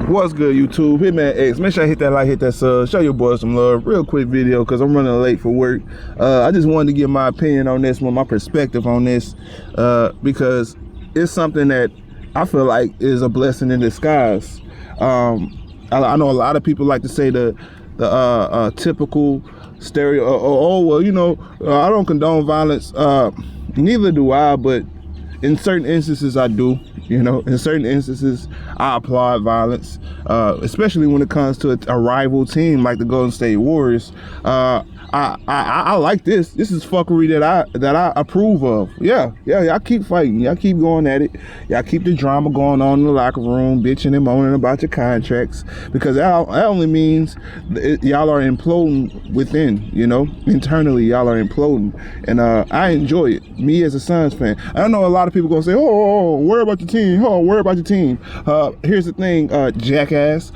What's good, YouTube? Hitman X. Make sure I hit that like, hit that sub. Show your boys some love. Real quick video because I'm running late for work. I just wanted to give my opinion on this one, my perspective on this, because it's something that I feel like is a blessing in disguise. I know a lot of people like to say the typical stereo. Well, you know, I don't condone violence. Neither do I, but in certain instances I do. You know, in certain instances I applaud violence, especially when it comes to a rival team like the Golden State Warriors. I like this. This is fuckery that I approve of. Yeah, y'all keep fighting. Y'all keep going at it. Y'all keep the drama going on in the locker room, bitching and moaning about your contracts, because that only means y'all are imploding within, you know, internally y'all are imploding. And I enjoy it, me as a Suns fan. I know a lot of people gonna say, oh, worry about your team. Oh, worry about your team. Here's the thing, jackass.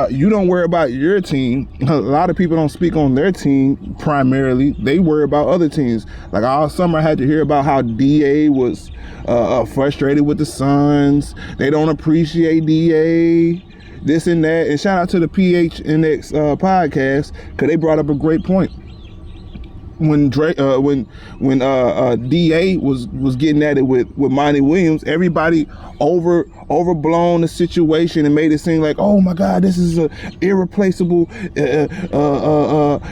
You don't worry about your team. A lot of people don't speak on their team primarily. They worry about other teams. Like all summer I had to hear about how DA was frustrated with the Suns. They don't appreciate DA, this and that. And shout out to the PHNX podcast, because they brought up a great point. When DA was getting at it with Monty Williams, everybody overblown the situation and made it seem like, oh my God, this is a irreplaceable,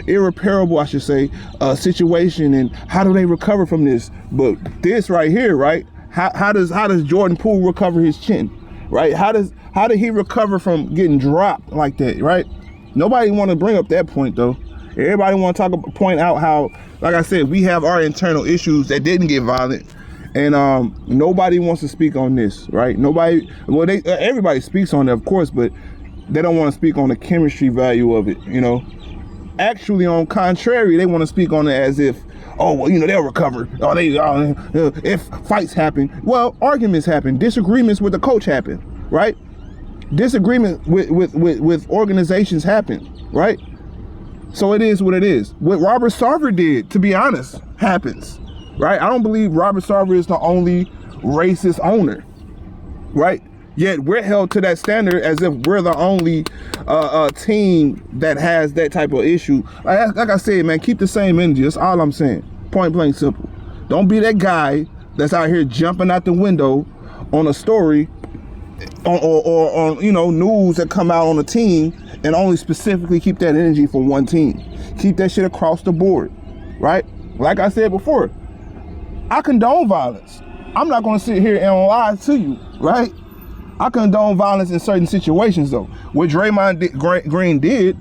irreparable, I should say, situation, and how do they recover from this? But this right here, right? How does Jordan Poole recover his chin, right? How did he recover from getting dropped like that, right? Nobody want to bring up that point though. Everybody want to point out how, like I said, we have our internal issues that didn't get violent, and nobody wants to speak on this, right? Nobody. Well, everybody speaks on it, of course, but they don't want to speak on the chemistry value of it. You know, actually, on contrary, they want to speak on it as if, oh, well, you know, they'll recover. Oh, if fights happen, well, arguments happen, disagreements with the coach happen, right? Disagreement with organizations happen, right? So it is what it is. What Robert Sarver did, to be honest, happens, right? I don't believe Robert Sarver is the only racist owner, right? Yet we're held to that standard as if we're the only team that has that type of issue. Like I said, man, keep the same energy. That's all I'm saying. Point blank simple. Don't be that guy that's out here jumping out the window on a story or on, you know, news that come out on a team, and only specifically keep that energy for one team. Keep that shit across the board, right? Like I said before, I condone violence. I'm not gonna sit here and lie to you, right? I condone violence in certain situations though. What Draymond Green did,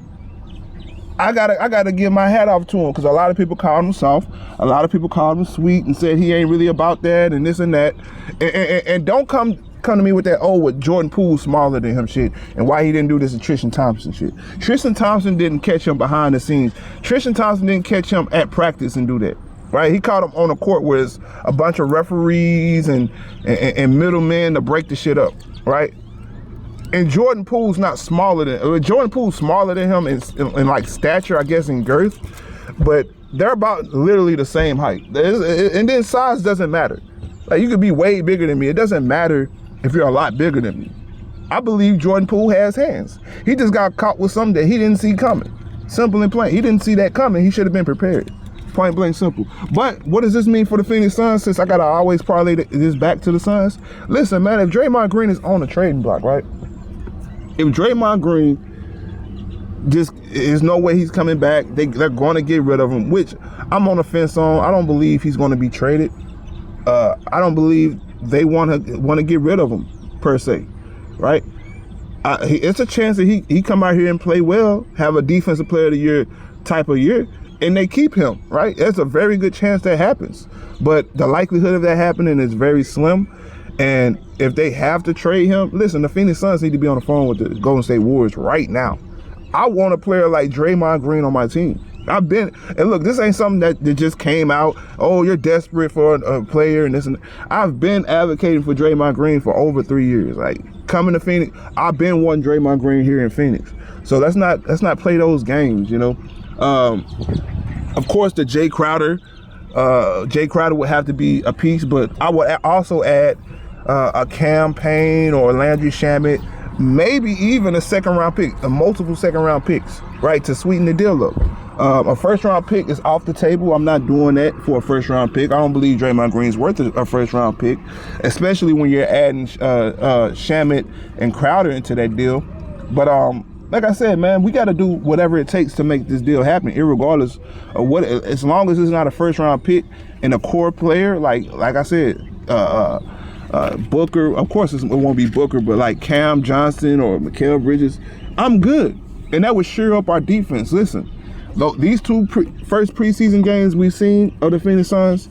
I gotta give my hat off to him, because a lot of people called him soft, a lot of people called him sweet and said he ain't really about that and this and that. And don't come to me with that, oh, what Jordan Poole smaller than him shit, and why he didn't do this to Tristan Thompson shit. Tristan Thompson didn't catch him behind the scenes. Tristan Thompson didn't catch him at practice and do that, right? He caught him on a court where there's a bunch of referees and middlemen to break the shit up, right? And Jordan Poole's not smaller than, Jordan Poole's smaller than him in like stature, I guess, in girth, but they're about literally the same height. And then size doesn't matter. Like, you could be way bigger than me. It doesn't matter if you're a lot bigger than me. I believe Jordan Poole has hands. He just got caught with something that he didn't see coming. Simple and plain. He didn't see that coming. He should have been prepared. Point blank simple. But what does this mean for the Phoenix Suns, since I gotta always parlay this back to the Suns? Listen, man, if Draymond Green is on the trading block, right? If Draymond Green just, there's no way he's coming back, they're going to get rid of him, which I'm on the fence on. I don't believe he's going to be traded. I don't believe they want to get rid of him per se, right? It's a chance that he come out here and play well, have a defensive player of the year type of year, and they keep him, right? There's a very good chance that happens, but the likelihood of that happening is very slim. And if they have to trade him, listen, the Phoenix Suns need to be on the phone with the Golden State Warriors right now. I want a player like Draymond Green on my team. And look, this ain't something that just came out, oh, you're desperate for a player and this and that. I've been advocating for Draymond Green for over 3 years. Like, coming to Phoenix, I've been wanting Draymond Green here in Phoenix. So let's not play those games, you know. Of course, the Jay Crowder would have to be a piece, but I would also add a campaign or Landry Shamet maybe even a second round pick, multiple second round picks, right, to sweeten the deal up. A first round pick is off the table. I'm not doing that for a first round pick. I don't believe Draymond Green's worth a first round pick, especially when you're adding Shamet and Crowder into that deal. But like I said, man, we got to do whatever it takes to make this deal happen, irregardless of what. As long as it's not a first round pick and a core player, like I said, Booker. Of course, it won't be Booker, but like Cam Johnson or Mikal Bridges, I'm good, and that would shore up our defense. Listen. These two first preseason games we've seen of the Phoenix Suns,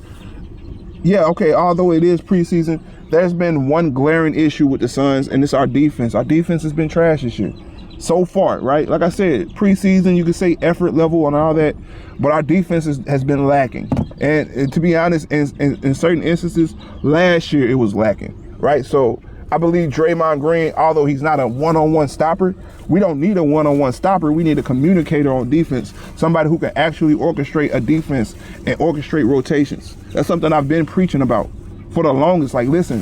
yeah, okay, although it is preseason, there's been one glaring issue with the Suns, and it's our defense. Our defense has been trash this year so far, right? Like I said, preseason, you could say effort level and all that, but our defense has been lacking. And to be honest, in certain instances, last year it was lacking, right? So I believe Draymond Green, although he's not a one-on-one stopper, we don't need a one-on-one stopper. We need a communicator on defense, somebody who can actually orchestrate a defense and orchestrate rotations. That's something I've been preaching about for the longest. Like, listen,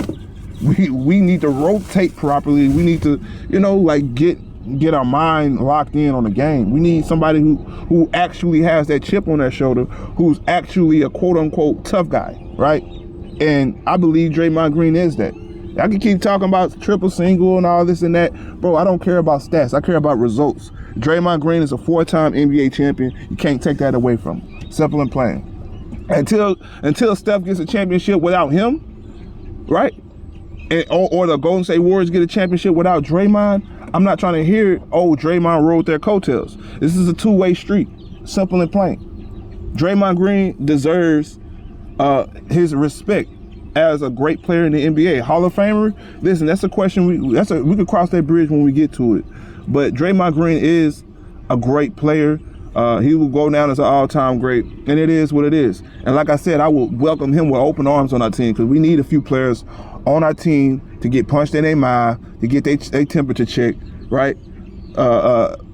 we need to rotate properly. We need to, like get our mind locked in on the game. We need somebody who actually has that chip on their shoulder, who's actually a quote-unquote tough guy, right? And I believe Draymond Green is that. I can keep talking about triple single and all this and that. Bro, I don't care about stats. I care about results. Draymond Green is a 4-time NBA champion. You can't take that away from him. Simple and plain. Until Steph gets a championship without him, right? Or the Golden State Warriors get a championship without Draymond, I'm not trying to hear, Draymond rode their coattails. This is a two-way street. Simple and plain. Draymond Green deserves his respect as a great player in the NBA. Hall of Famer, listen, that's a question we could cross that bridge when we get to it. But Draymond Green is a great player. He will go down as an all-time great, and it is what it is. And like I said, I will welcome him with open arms on our team, because we need a few players on our team to get punched in their mouth, to get their temperature checked, right?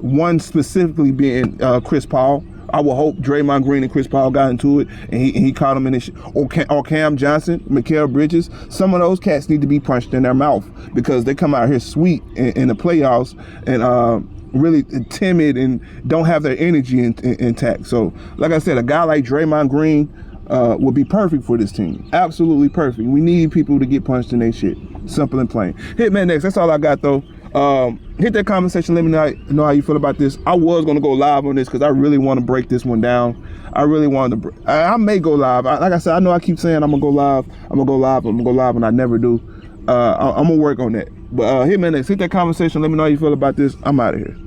One specifically being Chris Paul. I will hope Draymond Green and Chris Paul got into it, and he caught him in his or Cam Johnson, Mikal Bridges. Some of those cats need to be punched in their mouth, because they come out here sweet in the playoffs and really timid and don't have their energy intact. So, like I said, a guy like Draymond Green would be perfect for this team. Absolutely perfect. We need people to get punched in their shit. Simple and plain. Hitman next. That's all I got, though. Hit that comment section. Let me know how you feel about this. I was going to go live on this because I really want to break this one down. I really wanted to. I may go live. Like I said, I know I keep saying I'm going to go live. I'm going to go live. I'm going to go live, and I never do. I'm going to work on that. But hit me next. Hit that comment section. Let me know how you feel about this. I'm out of here.